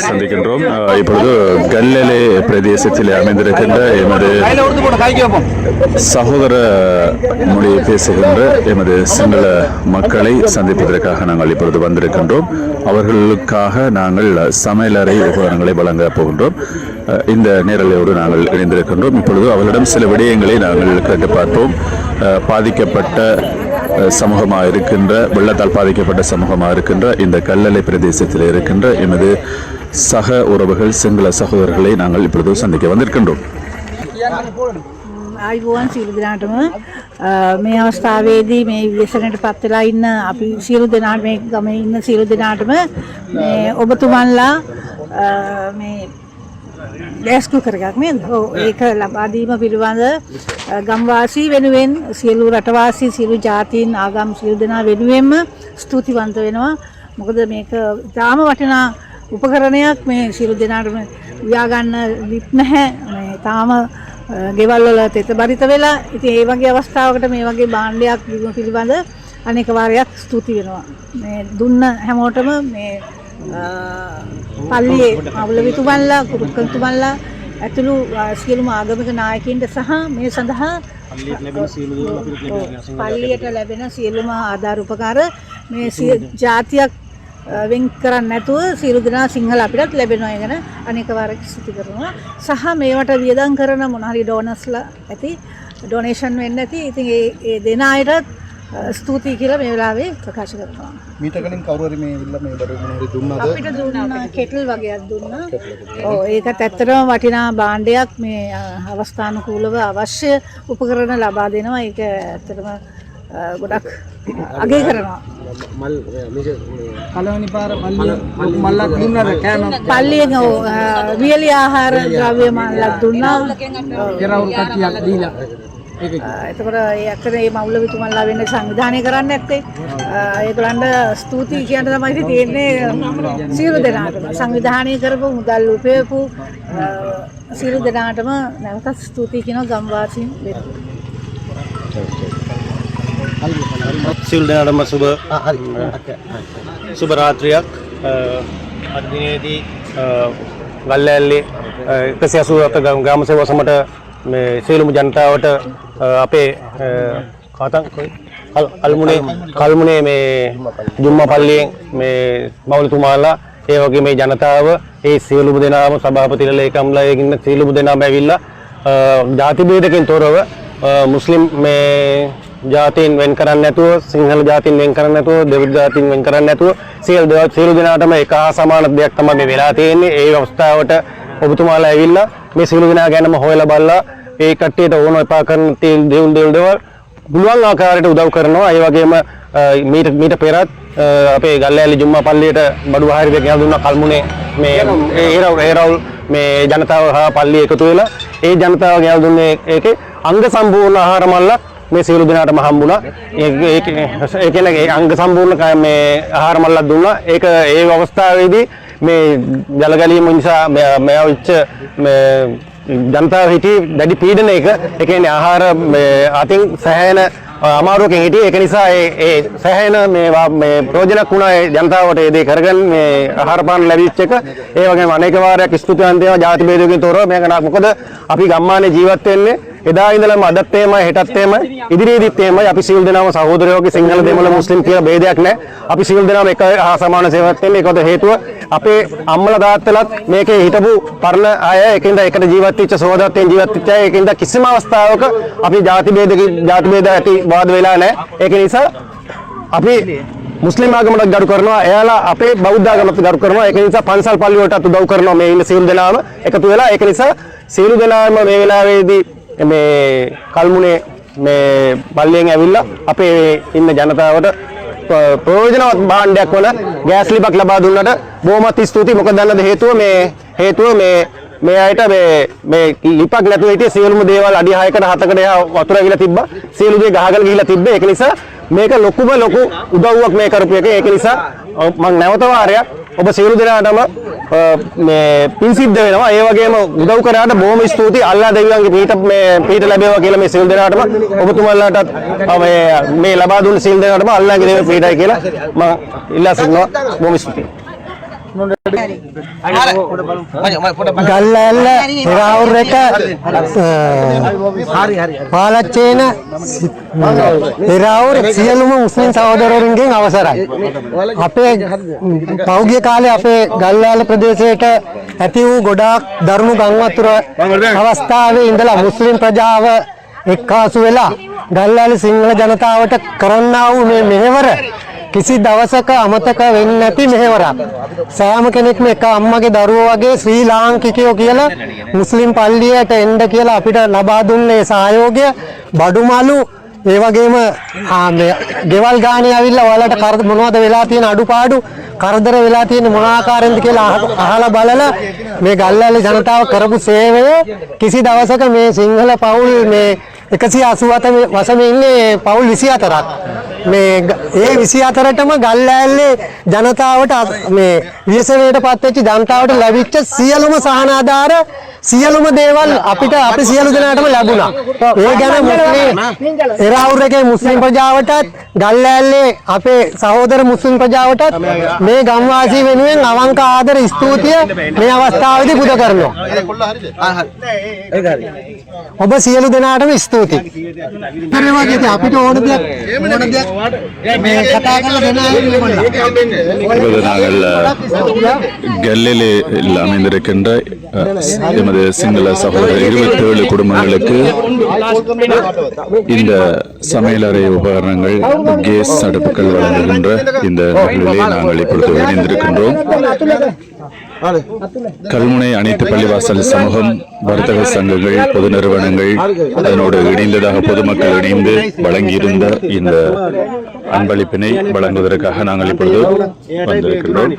சந்திக்கின்றோம். இப்பொழுது கல்லலே பிரதேசத்தில் அமைந்திருக்கின்ற எமது சகோதர மொழியை பேசுகின்ற எமது சிங்கள மக்களை சந்திப்பதற்காக நாங்கள் இப்பொழுது வந்திருக்கின்றோம். அவர்களுக்காக நாங்கள் சமையலறை உபகரணங்களை வழங்க போகின்றோம். இந்த நேரலையோடு நாங்கள் இணைந்திருக்கின்றோம். இப்பொழுது அவர்களிடம் சில விடயங்களை நாங்கள் கேட்டு பார்ப்போம். பாதிக்கப்பட்ட சமூகமாக இருக்கின்ற, வெள்ளத்தால் பாதிக்கப்பட்ட சமூகமாக இருக்கின்ற இந்த கல்லலை பிரதேசத்தில் இருக்கின்ற எமது சக உறவுகள் சிங்கள சகோதரர்களை நாங்கள் இப்பொழுது சந்திக்க வந்திருக்கின்றோம். ආයුබෝවන් සියලු දෙනාටම මේ අවස්ථාවේදී මේ ව්‍යසනයට පත් වෙලා ඉන්න අපි සියලු දෙනාට මේ ගමේ ඉන්න සියලු දෙනාටම මේ ඔබතුමන්ලා මේ දැස්කු කරගන්න නේද? ඔව් ඒක ලබා දීම පිළිබඳ ගම්වාසී වෙනුවෙන් සියලු රටවාසී සියලු ජාතීන් ආගම් සියලු දෙනා වෙනුවෙන්ම ස්තුතිවන්ත වෙනවා. මොකද මේක තාම වටිනා උපකරණයක්. මේ සියලු දෙනාටම උයා ගන්න ලිප් නැහැ. මේ තාම ගෙවල් වල තෙත බරිත වෙලා. ඉතින් ඒ වගේ අවස්ථාවකට මේ වගේ භාණ්ඩයක් දීම පිළිබඳ අනේක වාරයක් ස්තුති වෙනවා. මේ දුන්න හැමෝටම මේ පල්ලියේ මවුලවිතුමන්ලා කුරුක්කල්තුමන්ලා ඇතුළු සියලුම ආගමික නායකයින්ට සහ මේ සඳහා පල්ලියට ලැබෙන සියලුම ආධාර උපකාර මේ ජාතියක් වෙන් කරන්නේ නැතුව සියලු දෙනා සිංහල අපිටත් ලැබෙනවා. ඒ ගැන අනේක වාරයක් ස්තුති කරනවා. සහ මේවට වියදම් කරන මොන හරි ඩෝනර්ස්ලා ඇති ඩොනේෂන් වෙන්න ඇති. ඉතින් ඒ දෙන අයටත් ස්තුතියි කියලා මේ වෙලාවේ ප්‍රකාශ කරනවා. මීට කලින් කවුරු හරි මේ ඉල්ල මේ බඩු මොන හරි දුන්නාද? අපිට දුන්නා කෙටල් වගේක් දුන්නා. ඔව් ඒකත් ඇත්තටම වටිනා භාණ්ඩයක්. මේ අවස්ථානුකූලව අවශ්‍ය උපකරණ ලබා දෙනවා. ඒක ඇත්තටම ගොඩක් අගය කරනවා. මල් මේ පළවෙනි පාර මල්ලක් දුන්නාද? කෑම පල්ලියෙන් වියලි ආහාර ද්‍රව්‍ය මල්ලක් දුන්නා. එරවුල් කට්ටියක් දීලා එතකොට ඒ අතර මේ මවුලවිතුමන්ලා වෙන සංවිධානය කරන්න නැත්තේ ඒගොල්ලන්ට ස්තුතියි කියන්න තමයි තියෙන්නේ. සියලු දෙනාටම සංවිධානය කරපු මුදල් උපයපු සියලු දෙනාටම නැවතත් ස්තුතියි කියනවා ගම්වාසීන් වෙනුවෙන්. සියලු දෙනාටම සුබ රාත්‍රියක්. අද දිනේදී ගල්ලැල්ලේ 187 ග්‍රාම සේවා සමට මේ සියලුම ජනතාවට අපේ කල්මුනේ මේ ජුම්මා පල්ලියෙන් මේ මවුලතුමාලා ඒ වගේ මේ ජනතාව ඒ සියලුම දෙනාම සභාපතිලා ලේකම්ලා ඉන්න සියලුම දෙනාම ඇවිල්ලා ಜಾති ભેදකින් තොරව මුස්ලිම් මේ ජාතීන් වෙන් කරන්නේ නැතුව, සිංහල ජාතීන් වෙන් කරන්නේ නැතුව, දෙවිද ජාතීන් වෙන් කරන්නේ නැතුව සියලු දෙනාටම එක හා සමාන දෙයක් තමයි මේ වෙලා තියෙන්නේ. ඒ අවස්ථාවට ඔබතුමාලා ඇවිල්ලා මේ සියලු දෙනා ගැනම හොයලා බලලා ඒ කට්ටියට ඕන එපා කරන දේවල් පුළුවන් ආකාරයට උදව් කරනවා. ඒ වගේම මීට පෙරත් අපේ ගල්ලෑලි ජුම්මා පල්ලියට බඩු ආහාර දෙක ගෙනලා දුන්නා. කල්මුනේ මේ ඒරවුල් මේ ජනතාව හා පල්ලිය එකතු වෙලා ඒ ජනතාව ගෙනලා දුන්නේ ඒකේ අංග සම්පූර්ණ ආහාර මල්ලක් මේ සියලු දෙනාටම හම්බුණා. ඒ කියන්නේ අංග සම්පූර්ණ මේ ආහාර මල්ලක් දුන්නා. ඒක ඒ අවස්ථාවේදී මේ ජලගැලීම නිසා මේ වෙච්ච මේ ජනතාව හිටියේ දැඩි පීඩනයක. ඒ කියන්නේ ආහාර අතින් සෑහෙන අමාරුවකින් හිටියේ. ඒක නිසා ඒ සෑහෙන මේ ප්‍රයෝජනක් වුණා ඒ ජනතාවට ඒ දේ කරගන්න මේ ආහාර පාන ලැබිච්ච එක. ඒ වගේම අනේක වාරයක් ස්තුතිවන්ත වෙනවා ජාති ભેදකින් තොරව මේක. මොකද අපි ගම්මානේ ජීවත් වෙන්නේ එදා ඉඳලම අදත් එහෙමයි හෙටත් එහෙමයි ඉදිරියේදීත් එහෙමයි. අපි සියලු දෙනාම සහෝදරයෝගේ සිංහල දෙමළ මුස්ලිම් කියලා ભેදයක් නැහැ. අපි සියලු දෙනාම එක හා සමාන සේවයක් දෙන්නේ. ඒකට හේතුව අපේ අම්මලා තාත්තලාත් මේකේ හිටපු පරණ අය එකින්ද එකට ජීවත් වෙච්ච සහෝදරත්වයෙන් ජීවත් වෙච්ච අය. ඒකින්ද කිසිම අවස්ථාවක අපි ಜಾති ભેද ඇති වාද වෙලා නැහැ. ඒක නිසා අපි මුස්ලිම් ආගමකට ගරු කරනවා. එයාලා අපේ බෞද්ධ ආගමකට ගරු කරනවා. ඒක නිසා පන්සල් පල්ලි වලටත් උදව් කරනවා මේ ඉන්න සියලු දෙනාම එකතු වෙලා. ඒක නිසා සියලු දෙනාම මේ වෙලාවේදී මේ කල්මුනේ මේ පල්ලියෙන් ඇවිල්ලා අපේ ඉන්න ජනතාවට ප්‍රයෝජනවත් භාණ්ඩයක් වල ගෑස් ලිපක් ලබා දුන්නට බොහොමත් ස්තුතියි. මොකද දන්නද හේතුව මේ අයට මේ ලිපක් නැතුව හිටියේ සියලුම දේවල් අඩි 6කට 7කට එහා වතුර ඇවිල්ලා තිබ්බා. සියලු දේ ගහගෙන ගිහිල්ලා තිබ්බේ. ඒක නිසා මේක ලොකු උදව්වක් මේ කරපු එක. ඒක නිසා මම නැවත වාරයක් ඔබ සියලු දෙනාටම මේ පින් සිද්ධ වෙනවා. ඒ වගේම උදව් කරාට බොහොම ස්තුතියි. අල්ලා දෙවියන්ගේ පිහිට ලැබේවා කියලා මේ සියලු දෙනාටම ඔබතුමාලාටත් මේ ලබා දුන්න සියලු දෙනාටම අල්ලාගේ දෙවියන් පිහිටයි කියලා මම ඉල්ලා සිටිනවා. බොහොම ස්තුතියි. ගල්ලැල්ල හිරාවුර එක පාලච්චේන හිරාවුර සියලුම මුස්ලිම් සහෝදරවරුන්ගෙන් අවසරයි. අපේ පෞගිය කාලේ අපේ ගල්ලැල්ල ප්‍රදේශයට ඇති වූ ගොඩාක් දරුණු ගංවතුර අවස්ථාවේ ඉඳලා මුස්ලිම් ප්‍රජාව එක්කාසු වෙලා ගල්ලැල්ල සිංහල ජනතාවට කරන්නා වූ මේ මෙහෙවර කිසි දවසක අමතක වෙන්නේ නැති මෙහෙවරක්. සෑම කෙනෙක්ම එක අම්මගේ දරුවෝ වගේ ශ්‍රී ලාංකිකයෝ කියලා මුස්ලිම් පල්ලියට එන්න කියලා අපිට ලබා දුන්නේ සහයෝගය බඩුමලු ඒ වගේම ගෙවල් ගානේ ඇවිල්ලා ඔයාලට මොනවද වෙලා තියෙන අඩුපාඩු කරදර වෙලා තියෙන මොන ආකාරයෙන්ද කියලා අහලා බලලා මේ ගල්ලැල්ල ජනතාව කරපු සේවය කිසි දවසක මේ සිංහල පවුල් මේ 187 වසමේ ඉන්නේ පවුල් 24ක් මේ ඒ 24ටම ගල්ලැල්ලේ ජනතාවට මේ විශේෂයට පත් වෙච්ච ජනතාවට ලැබිච්ච සියලුම සහන ආධාර සියලුම දේවල් අපිට අපි සියලු දෙනාටම ලැබුණා. ඒ ගැන මුස්ලිම් එරාවුර එකේ මුස්ලිම් ප්‍රජාවටත් ගල්ලැල්ලේ අපේ සහෝදර මුස්ලිම් ප්‍රජාවටත් මේ ගම්වාසී වෙනුවෙන් අවංක ආදර ස්තුතිය මේ අවස්ථාවේදී පුද කරනවා. ඔබ සියලු දෙනාටම ස්තුතියි. අපිට ඕන දෙයක් මේ කතා කරලා දෙන්න நாங்கள் கல்லிலே அமைந்திருக்கின்ற எமது சிங்கள சகோதரர் 27 குடும்பங்களுக்கு இந்த சமையலறை உபகரணங்கள் கேஸ் அடுப்புகள் வழங்குகின்ற இந்த நிகழ்விலே நாங்கள் இப்பொழுது இணைந்திருக்கின்றோம். கல்முனை அனைத்து பள்ளிவாசல் சமூகம் வர்த்தக சங்கங்கள் பொது நிறுவனங்கள் அதனோடு இணைந்ததாக பொதுமக்கள் இணைந்து வழங்கியிருந்த இந்த அன்பளிப்பினை வழங்குவதற்காக நாங்கள் இப்பொழுது வந்திருக்கின்றோம்.